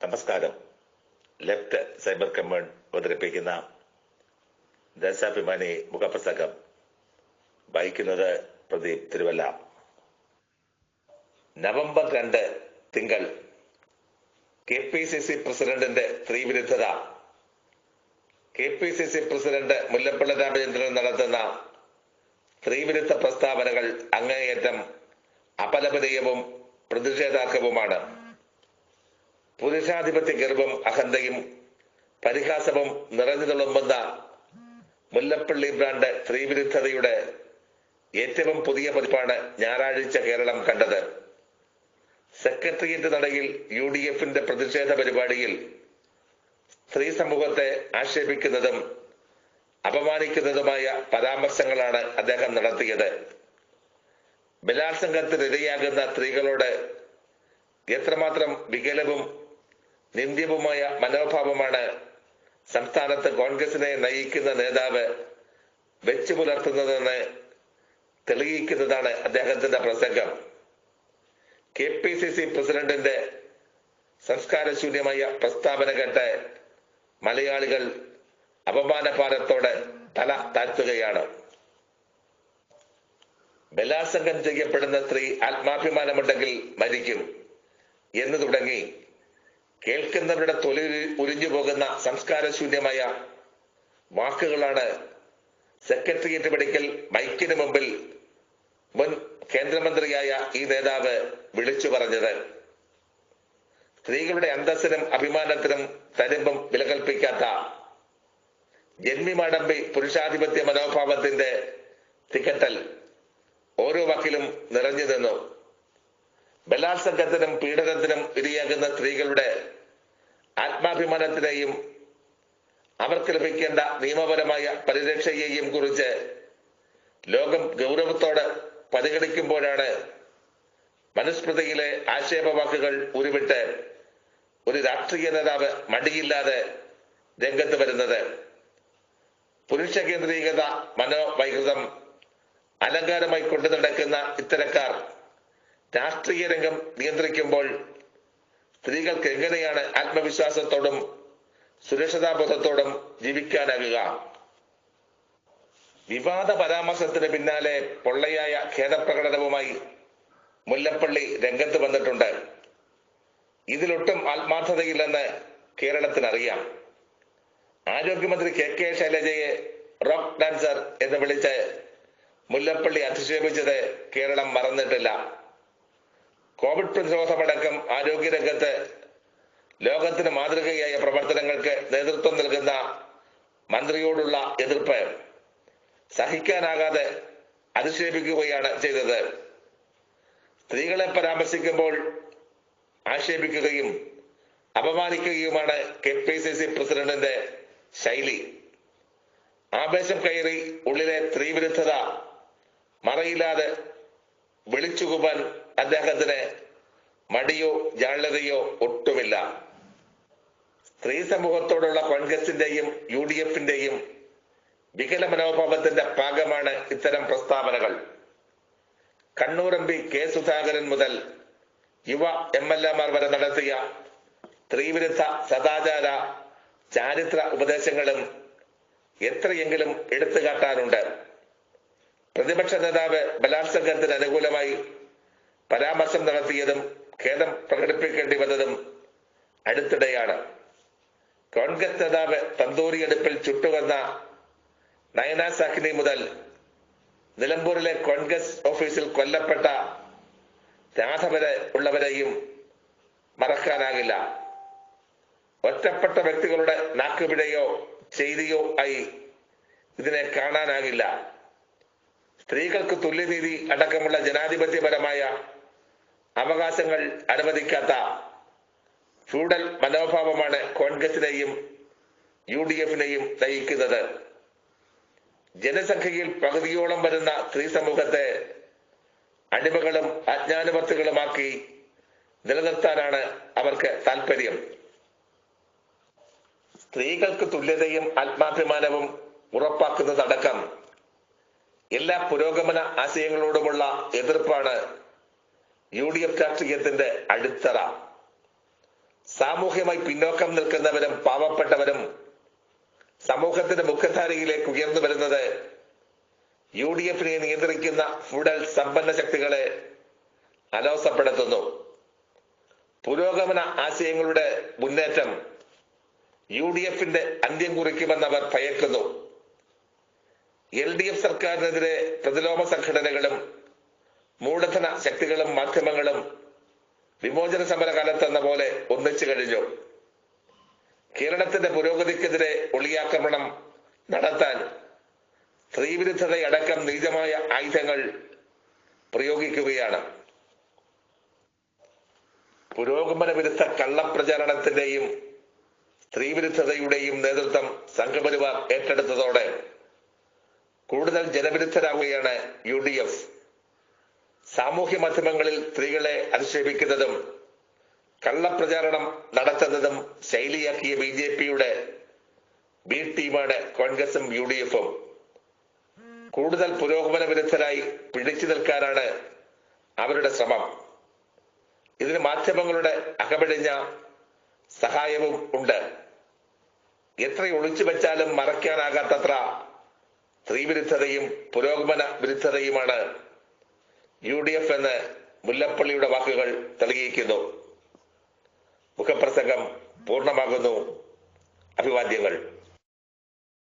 നമസ്കാരം. Left cyber command അവതരിപ്പിക്കുന്ന ദേശാഭിമാനി മുഖപ്രസംഗം വായിക്കുന്നത് പ്രദീപ് തിരുവല്ല. നവംബർ 2 തിങ്കൾ KPCC പ്രസിഡന്റിന്റെ സ്ത്രീവിരുദ്ധത. KPCC പ്രസിഡന്റ് മുല്ലപ്പള്ളി രാമചന്ദ്രൻ നടത്തുന്ന സ്ത്രീവിരുദ്ധ പ്രസ്താവനകൾ അങ്ങേയറ്റം അപലപനീയവും പ്രതിഷേധാർഹവുമാണ്. പുരുഷാധിപത്യ ഗർഭം, അഹന്തയും പരിഹാസവും നിറഞ്ഞു തുളുമ്പുന്ന മുല്ലപ്പള്ളി ബ്രാൻഡ് സ്ത്രീവിരുദ്ധതയുടെ ഏറ്റവും പുതിയ പതിപ്പാണ് ഞായറാഴ്ച കേരളം കണ്ടത്. സെക്രട്ടേറിയറ്റ് നടയിൽ UDFന്റെ പ്രതിഷേധ പരിപാടിയിൽ സ്ത്രീ സമൂഹത്തെ ആക്ഷേപിക്കുന്നതും അപമാനിക്കുന്നതുമായ പരാമർശങ്ങളാണ് അദ്ദേഹം നടത്തിയത്. ബലാത്സംഗത്തിന് ഇരയാകുന്ന സ്ത്രീകളോട് എത്രമാത്രം വികലവും നിന്ദ്യവുമായ മനോഭാവമാണ് സംസ്ഥാനത്ത് കോൺഗ്രസിനെ നയിക്കുന്ന നേതാവ് വെച്ചു പുലർത്തുന്നതെന്ന് തെളിയിക്കുന്നതാണ് അദ്ദേഹത്തിന്റെ പ്രസംഗം. KPCC പ്രസിഡന്റിന്റെ സംസ്കാരശൂന്യമായ പ്രസ്താവന കേട്ട് മലയാളികൾ അപമാനഭാരത്തോടെ തല താഴ്ത്തുകയാണ്. ബലാത്സംഗം ചെയ്യപ്പെടുന്ന സ്ത്രീ ആത്മാഭിമാനമുണ്ടെങ്കിൽ മരിക്കും എന്ന് തുടങ്ങി കേൾക്കുന്നവരുടെ തൊലി ഉരിഞ്ഞു പോകുന്ന സംസ്കാരശൂന്യമായ വാക്കുകളാണ് സെക്രട്ടേറിയറ്റ് പടിക്കൽ മൈക്കിന് മുമ്പിൽ മുൻ കേന്ദ്രമന്ത്രിയായ ഈ നേതാവ് വിളിച്ചു പറഞ്ഞത്. സ്ത്രീകളുടെ അന്തസ്സിനും അഭിമാനത്തിനും തരുമ്പം വില കൽപ്പിക്കാത്ത ജന്മിമാടമ്പി പുരുഷാധിപത്യ മനോഭാവത്തിന്റെ തികട്ടൽ ഓരോ വാക്കിലും നിറഞ്ഞു നിന്നു. ബലാത്സംഗത്തിനും പീഡനത്തിനും ഇരയാകുന്ന സ്ത്രീകളുടെ ആത്മാഭിമാനത്തിനെയും അവർക്ക് ലഭിക്കേണ്ട നിയമപരമായ പരിരക്ഷയെയും കുറിച്ച് ലോകം ഗൗരവത്തോടെ പരിഗണിക്കുമ്പോഴാണ് മനുസ്മൃതിയിലെ ആക്ഷേപവാക്കുകൾ ഉരുവിട്ട് ഒരു രാഷ്ട്രീയ നേതാവ് മടിയില്ലാതെ രംഗത്ത് വരുന്നത്. പുരുഷ കേന്ദ്രീകൃത മനോവൈകൃതം അലങ്കാരമായി കൊണ്ടു നടക്കുന്ന ഇത്തരക്കാർ രാഷ്ട്രീയ രംഗം നിയന്ത്രിക്കുമ്പോൾ സ്ത്രീകൾക്ക് എങ്ങനെയാണ് ആത്മവിശ്വാസത്തോടും സുരക്ഷിതാബോധത്തോടും ജീവിക്കാനാകുക? വിവാദ പരാമർശത്തിന് പിന്നാലെ പൊള്ളയായ ഖേദപ്രകടനവുമായി മുല്ലപ്പള്ളി രംഗത്ത് വന്നിട്ടുണ്ട്. ഇതിലൊട്ടും ആത്മാർത്ഥതയില്ലെന്ന് കേരളത്തിനറിയാം. ആരോഗ്യമന്ത്രി KK ശൈലജയെ റോക്ക് ഡാൻസർ എന്ന് വിളിച്ച് മുല്ലപ്പള്ളി അധിക്ഷേപിച്ചത് കേരളം മറന്നിട്ടില്ല. കോവിഡ് പ്രതിരോധമടക്കം ആരോഗ്യരംഗത്ത് ലോകത്തിന് മാതൃകയായ പ്രവർത്തനങ്ങൾക്ക് നേതൃത്വം നൽകുന്ന മന്ത്രിയോടുള്ള എതിർപ്പ് സഹിക്കാനാകാതെ അധിക്ഷേപിക്കുകയാണ് ചെയ്തത്. സ്ത്രീകളെ പരാമർശിക്കുമ്പോൾ ആക്ഷേപിക്കുകയും അപമാനിക്കുകയുമാണ് KPCC പ്രസിഡന്റിന്റെ ശൈലി. ആവേശം കയറി ഉള്ളിലെ സ്ത്രീവിരുദ്ധത മറയില്ലാതെ വിളിച്ചുകൂവാൻ അദ്ദേഹത്തിന് മടിയോ ജാള്യതയോ ഒട്ടുമില്ല. സ്ത്രീ സമൂഹത്തോടുള്ള കോൺഗ്രസിന്റെയും UDFന്റെയും വികല മനോഭാവത്തിന്റെ ഭാഗമാണ് ഇത്തരം പ്രസ്താവനകൾ. കണ്ണൂർ MP K സുധാകരൻ മുതൽ യുവ MLA മാർ വരെ നടത്തിയ സ്ത്രീവിരുദ്ധ സദാചാര ചാരിത്ര ഉപദേശങ്ങളും എത്രയെങ്കിലും എടുത്തു കാട്ടാനുണ്ട്. പ്രതിപക്ഷ നേതാവ് ബലാത്സംഗത്തിന് അനുകൂലമായി പരാമർശം നടത്തിയതും ഖേദം പ്രകടിപ്പിക്കേണ്ടി വന്നതും അടുത്തിടെയാണ്. കോൺഗ്രസ് നേതാവ് തന്തൂരി അടുപ്പിൽ ചുട്ടുവന്ന നയന സാഹ്നി മുതൽ നിലമ്പൂരിലെ കോൺഗ്രസ് ഓഫീസിൽ കൊല്ലപ്പെട്ട രാധ വരെ ഉള്ളവരെയും മറക്കാനാകില്ല. ഒറ്റപ്പെട്ട വ്യക്തികളുടെ നാക്കുപിഴയോ ചെയ്തിയോ ആയി ഇതിനെ കാണാനാകില്ല. സ്ത്രീകൾക്ക് തുല്യനീതി അടക്കമുള്ള ജനാധിപത്യപരമായ അവകാശങ്ങൾ അനുവദിക്കാത്ത ഫ്യൂഡൽ മനോഭാവമാണ് കോൺഗ്രസിനെയും UDFനെയും നയിക്കുന്നത്. ജനസംഖ്യയിൽ പകുതിയോളം വരുന്ന സ്ത്രീ സമൂഹത്തെ അടിമകളും അജ്ഞാനവർത്തികളുമാക്കി നിലനിർത്താനാണ് അവർക്ക് താല്പര്യം. സ്ത്രീകൾക്ക് തുല്യതയും ആത്മാഭിമാനവും ഉറപ്പാക്കുന്നതടക്കം എല്ലാ പുരോഗമന ആശയങ്ങളോടുമുള്ള എതിർപ്പാണ് UDF രാഷ്ട്രീയത്തിന്റെ അടിത്തറ. സാമൂഹ്യമായി പിന്നോക്കം നിൽക്കുന്നവരും പാവപ്പെട്ടവരും സമൂഹത്തിന്റെ മുഖ്യധാരയിലേക്ക് ഉയർന്നു വരുന്നത് UDF-നെ നിയന്ത്രിക്കുന്ന ഫുഡൽ സമ്പന്ന ശക്തികളെ അലോസപ്പെടുത്തുന്നു. പുരോഗമന ആശയങ്ങളുടെ മുന്നേറ്റം UDF-ന്റെ അന്ത്യം കുറിക്കുമെന്നവർ ഭയക്കുന്നു. LDF സർക്കാരിനെതിരെ പ്രതിലോമ സംഘടനകളും മൂഢധന ശക്തികളും മാധ്യമങ്ങളും വിമോചന സമര കാലത്തെന്ന പോലെ ഒന്നിച്ചു കഴിഞ്ഞു. കേരളത്തിന്റെ പുരോഗതിക്കെതിരെ ഒളിയാക്രമണം നടത്താൻ സ്ത്രീവിരുദ്ധതയടക്കം നീചമായ ആയുധങ്ങൾ പ്രയോഗിക്കുകയാണ്. പുരോഗമന വിരുദ്ധ കള്ളപ്രചാരണത്തിന്റെയും സ്ത്രീവിരുദ്ധതയുടെയും നേതൃത്വം സംഘപരിവാർ ഏറ്റെടുത്തതോടെ കൂടുതൽ ജനവിരുദ്ധരാകുകയാണ് UDF. സാമൂഹ്യ മാധ്യമങ്ങളിൽ സ്ത്രീകളെ അധിക്ഷേപിക്കുന്നതും കള്ളപ്രചാരണം നടത്തുന്നതും ശൈലിയാക്കിയ BJP-യുടെ B ടീമാണ് കോൺഗ്രസും UDF-ഉം. കൂടുതൽ പുരോഗമന വിരുദ്ധരായി പിടിച്ചു നിൽക്കാനാണ് അവരുടെ ശ്രമം. ഇതിന് മാധ്യമങ്ങളുടെ അകമഴിഞ്ഞ സഹായവും ഉണ്ട്. എത്ര ഒളിച്ചു വെച്ചാലും മറയ്ക്കാനാകാത്തത്ര സ്ത്രീവിരുദ്ധതയും പുരോഗമന വിരുദ്ധതയുമാണ് UDF എന്ന് മുല്ലപ്പള്ളിയുടെ വാക്കുകൾ തെളിയിക്കുന്നു. മുഖപ്രസംഗം പൂർണ്ണമാകുന്നു. അഭിവാദ്യങ്ങൾ.